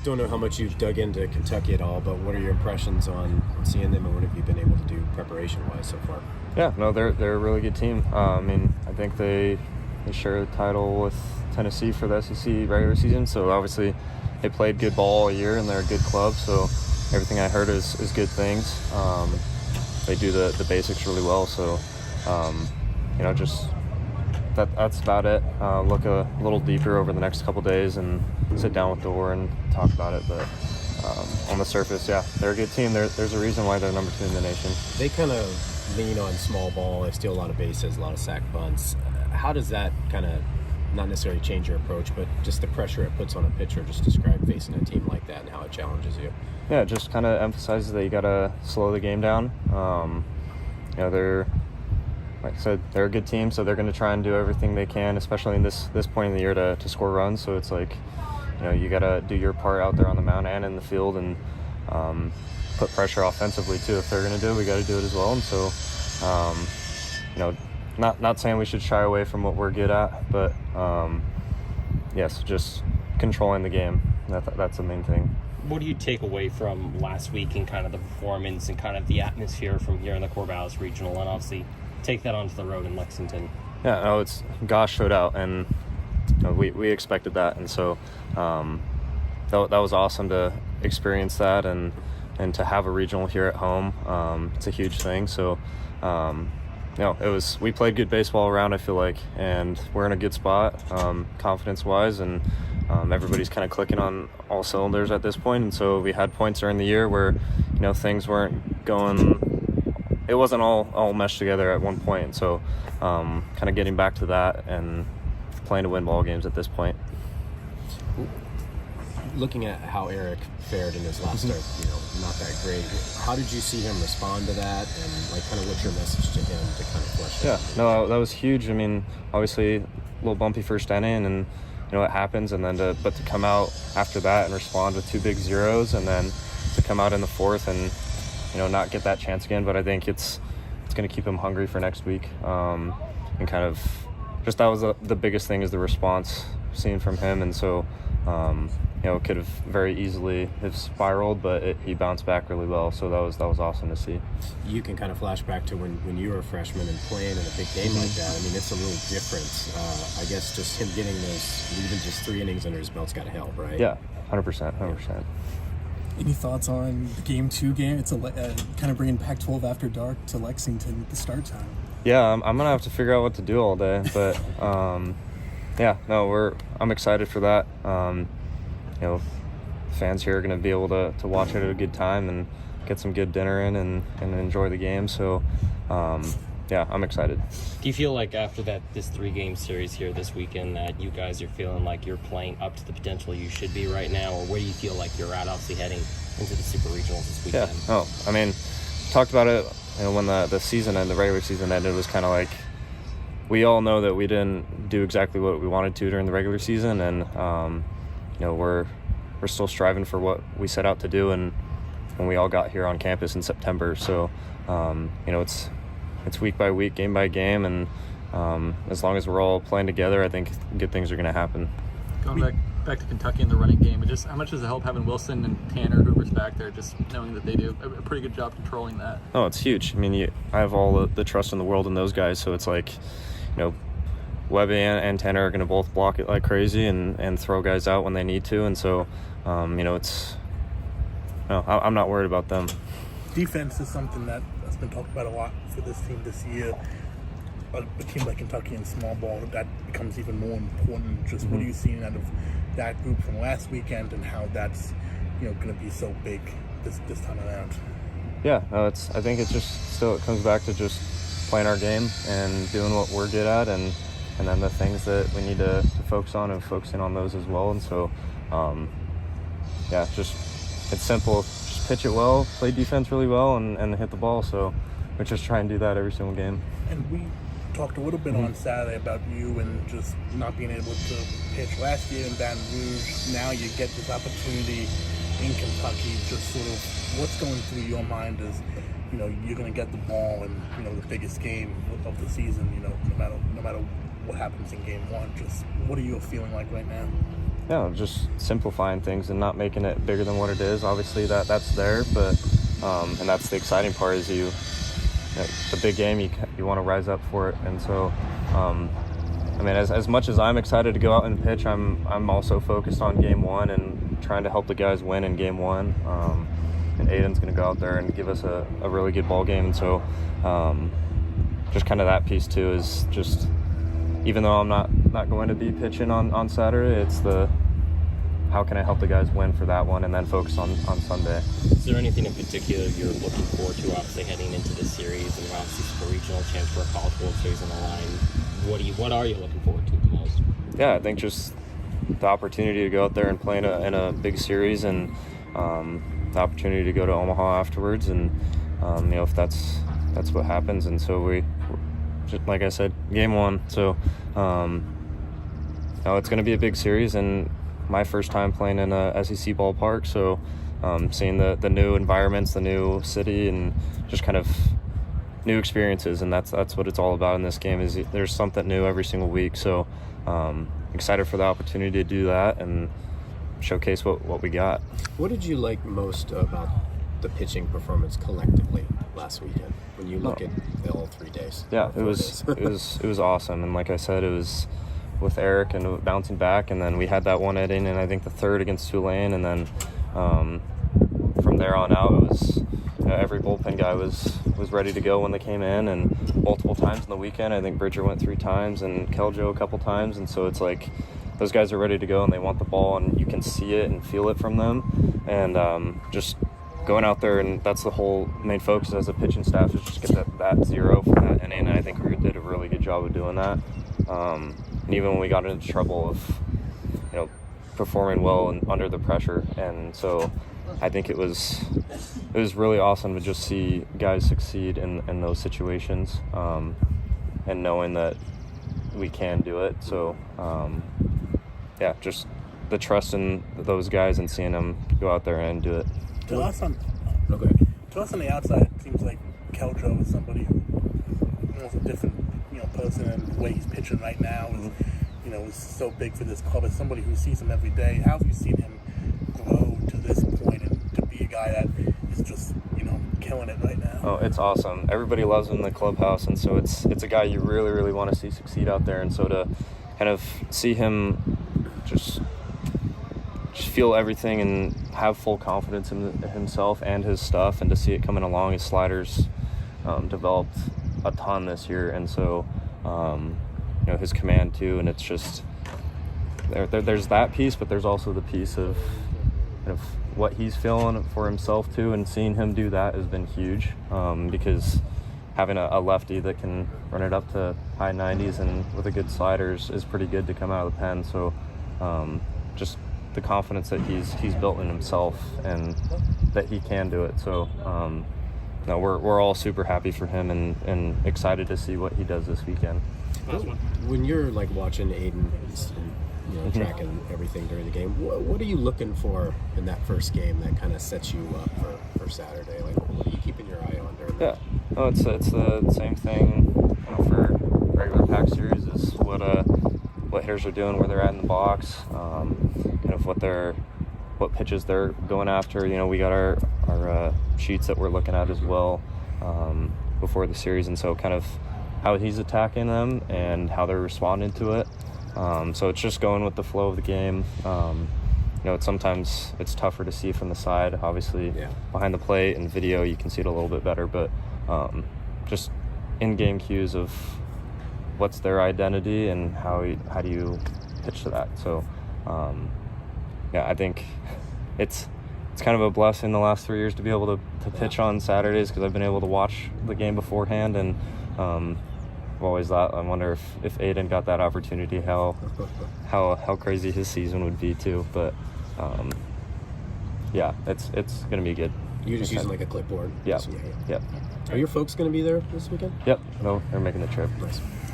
don't know how much you've dug into Kentucky at all, but what are your impressions on seeing them, and what have you been able to do preparation-wise so far? Yeah, no, they're a really good team. I mean, I think they share the title with Tennessee for the SEC regular season, so obviously they played good ball all year, and they're a good club, so everything I heard is good things. They do the basics really well, so, just that's about it. Look a little deeper over the next couple days and sit down with Dor and talk about it, but on the surface, yeah, they're a good team. There's a reason why they're number 2 in the nation. They kind of lean on small ball. They steal a lot of bases, a lot of sack bunts. How does that kind of not necessarily change your approach, but just the pressure it puts on a pitcher? Just describe facing a team like that and how it challenges you. Yeah, it just kind of emphasizes that you got to slow the game down. They're, like I said, they're a good team, so they're going to try and do everything they can, especially in this point in the year, to score runs. So it's like, you got to do your part out there on the mound and in the field, and put pressure offensively too. If they're going to do it, we got to do it as well. And so, not saying we should shy away from what we're good at, but yes, just controlling the game. That's the main thing. What do you take away from last week and kind of the performance and kind of the atmosphere from here in the Corvallis Regional, and obviously take that onto the road in Lexington? Yeah, no, it's Gosh showed out, and we expected that, and so that was awesome to experience that, and to have a regional here at home. It's a huge thing. So we played good baseball around, I feel like, and we're in a good spot confidence-wise, and everybody's kind of clicking on all cylinders at this point. And so we had points during the year where things weren't going. It wasn't all meshed together at one point. And so kind of getting back to that and playing to win ball games at this point. Looking at how Eric fared in his last start, not that great. How did you see him respond to that, and kind of what's your message to him to kind of flesh that out? Yeah, no, that was huge. I mean, obviously a little bumpy first inning, and it happens, and then to come out after that and respond with 2 big zeros, and then to come out in the 4th and not get that chance again. But I think it's going to keep him hungry for next week, and kind of just that was the biggest thing, is the response seen from him. And so could have very easily have spiraled, but he bounced back really well. So that was awesome to see. You can kind of flash back to when you were a freshman and playing in a big game like that. I mean, it's a little different. I guess just him getting those, even just 3 innings under his belt's got to help, right? Yeah, 100%. Any thoughts on the Game 2 game? It's kind of bringing Pac-12 After Dark to Lexington at the start time. Yeah, I'm going to have to figure out what to do all day. But, I'm excited for that. Fans here are going to be able to watch it at a good time and get some good dinner in and enjoy the game. So, I'm excited. Do you feel like after this 3-game series here this weekend that you guys are feeling like you're playing up to the potential you should be right now, or where do you feel like you're at, obviously heading into the Super Regionals this weekend? Yeah. I mean, talked about it when the season and the regular season ended. It was kind of like, we all know that we didn't do exactly what we wanted to during the regular season, and we're still striving for what we set out to do, and when we all got here on campus in September. So it's week by week, game by game, and as long as we're all playing together, I think good things are going to happen. Going back to Kentucky in the running game, just how much does it help having Wilson and Tanner, whoever's back there, just knowing that they do a pretty good job controlling that? Oh, it's huge. I mean, I have all the trust in the world in those guys, so it's like, Webby and Tanner are going to both block it like crazy and throw guys out when they need to, and so I'm not worried about them. Defense is something that has been talked about a lot for this team this year. A team like Kentucky in small ball, that becomes even more important. Just what are you seeing out of that group from last weekend, and how that's going to be so big this time around? Yeah, no, I think it comes back to just playing our game and doing what we're good at, and then the things that we need to focus on and focusing on those as well. And so, it's simple. Just pitch it well, play defense really well, and hit the ball. So we just try and do that every single game. And we talked a little bit on Saturday about you and just not being able to pitch last year in Baton Rouge. Now you get this opportunity in Kentucky. Just sort of what's going through your mind as you're going to get the ball in the biggest game of the season. No matter what happens in Game 1. Just what are you feeling like right now? just simplifying things and not making it bigger than what it is. Obviously that's there, but and that's the exciting part is the big game, you want to rise up for it. And so I mean, as much as I'm excited to go out and pitch, I'm also focused on game one and trying to help the guys win in game one. And Aiden's going to go out there and give us a really good ball game. And so just kind of that piece too is just, even though I'm not going to be pitching on Saturday, it's how can I help the guys win for that one and then focus on Sunday. Is there anything in particular you're looking forward to, obviously heading into this series, and obviously Super Regional, chance for a College World Series on the line? What are you looking forward to the most? Yeah, I think just the opportunity to go out there and play in a big series, and the opportunity to go to Omaha afterwards, and if that's what happens. And so we, just like I said, game one. So it's going to be a big series, and my first time playing in a SEC ballpark. So seeing the new environments, the new city, and just kind of new experiences, and that's what it's all about in this game. Is there's something new every single week. So excited for the opportunity to do that and showcase what we got. What did you like most about the pitching performance collectively last weekend when you look at all 3 days? Yeah, it was awesome. And like I said, it was with Eric and bouncing back, and then we had that one inning, and I think the third against Tulane, and then from there on out, it was every bullpen guy was ready to go when they came in, and multiple times in the weekend. I think Bridger went 3 times and Keljo a couple times, and so it's like those guys are ready to go and they want the ball, and you can see it and feel it from them. And just going out there, and that's the whole main focus as a pitching staff, is just get that zero from that inning, and I think we did a really good job of doing that. And even when we got into trouble of performing well and under the pressure, and so I think it was really awesome to just see guys succeed in those situations, and knowing that we can do it. So just the trust in those guys and seeing them go out there and do it. To us on the outside, it seems like Keljo is somebody who is a different person, and the way he's pitching right now is so big for this club. As somebody who sees him every day, how have you seen him grow to this point and to be a guy that is just killing it right now? Oh, it's awesome. Everybody loves him in the clubhouse, and so it's a guy you really, really want to see succeed out there. And so to kind of see him just feel everything and have full confidence in himself and his stuff, and to see it coming along, his sliders developed a ton this year, and so his command too. And it's just there's that piece, but there's also the piece of what he's feeling for himself too, and seeing him do that has been huge, because having a lefty that can run it up to high 90s and with a good sliders is pretty good to come out of the pen. So just the confidence that he's built in himself and that he can do it. So we're all super happy for him and excited to see what he does this weekend. When you're watching Aiden and tracking everything during the game, what are you looking for in that first game that kind of sets you up for Saturday? What are you keeping your eye on during that? Yeah, it's the same thing for regular pack series, is what hitters are doing, where they're at in the box, kind of what pitches they're going after. We got our sheets that we're looking at as well before the series, and so kind of how he's attacking them and how they're responding to it. So it's just going with the flow of the game. Sometimes it's tougher to see from the side. Obviously, behind the plate and video, you can see it a little bit better, but just in-game cues of what's their identity and how do you pitch to that. So, I think it's kind of a blessing the last 3 years to be able to pitch on Saturdays, because I've been able to watch the game beforehand, and I've always thought, I wonder if Aiden got that opportunity, how crazy his season would be too. But it's gonna be good. You're just using a clipboard? Yeah. Yep. Are your folks going to be there this weekend? Yep. No, they're making the trip. Nice.